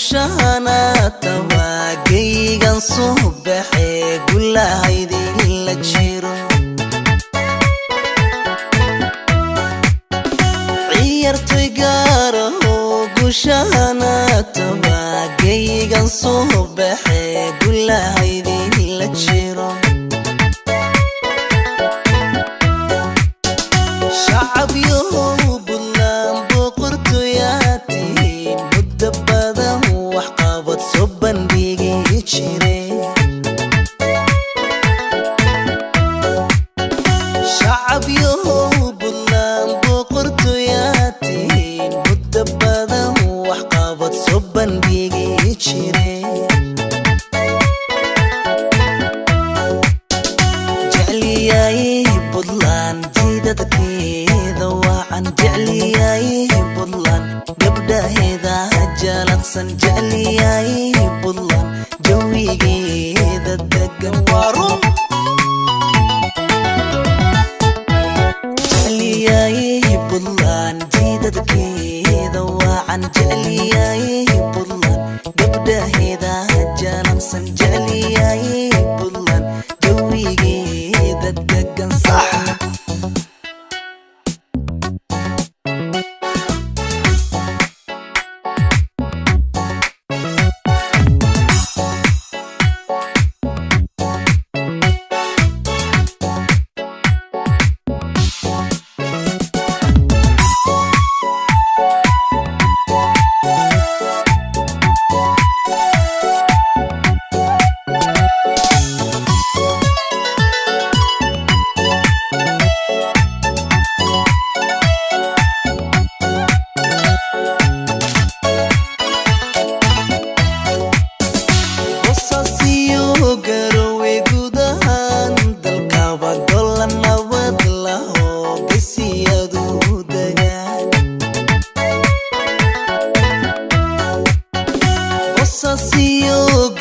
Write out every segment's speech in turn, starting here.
gushahana tawagaygan subaxe gulahaydi la jiro ciyartoy gaaraho gushahana tawagaygan subaxe gulahaydi la jiro shacab yow bulan boqortooyati muddo badan wax qabad soo bandhigi jiray shacab yow bulan boqortooyati muddo badan wax qabad soo bandhigi jiray jecliyay bulan jidadkeeda waan jecliyay bulan gabdhaheeda jalaqsan jecliyay bulan jawigeeda degan warun jecliyay bulan jidadkeeda waan jecliyay bulan gabdhaheeda jalaqsan jecliyay bulan jawigeeda degan sax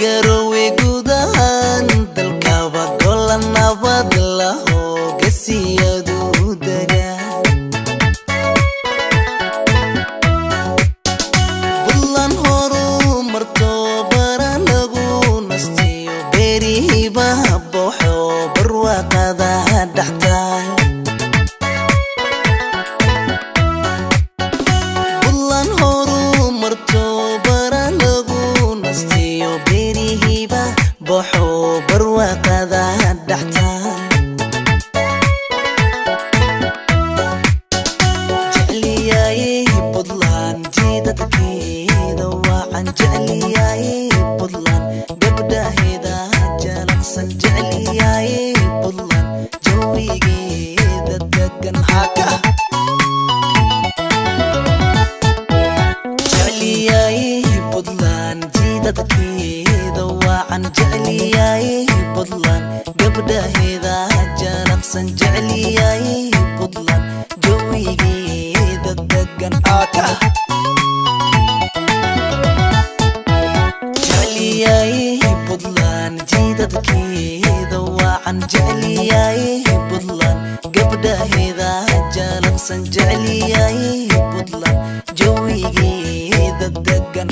garowe gudahan dalkaba gola nabad laho gesiyadu degan bulan horu marto bara lagu nastiyo berihiba boxo barwaaqada dhaxtaay bulan horu marto bara lagu nastiyo berihiba boxo barwaaqada dhaxtaay jecliyay bulan jidadkeeda waan jecliyay bulan gabdhaheeda jalaqsan jecliyay bulan jawigeeda degan haka jecliyay bulan jidadkeeda waan jecliyay bulan gabdhaheeda jalaqsan jecliyay bulan jawigeeda degan haka jecliyay bulan jidadkeeda waan jecliyay bulan gabdhaheeda jalaqsan jecliyay bulan jawigeeda degan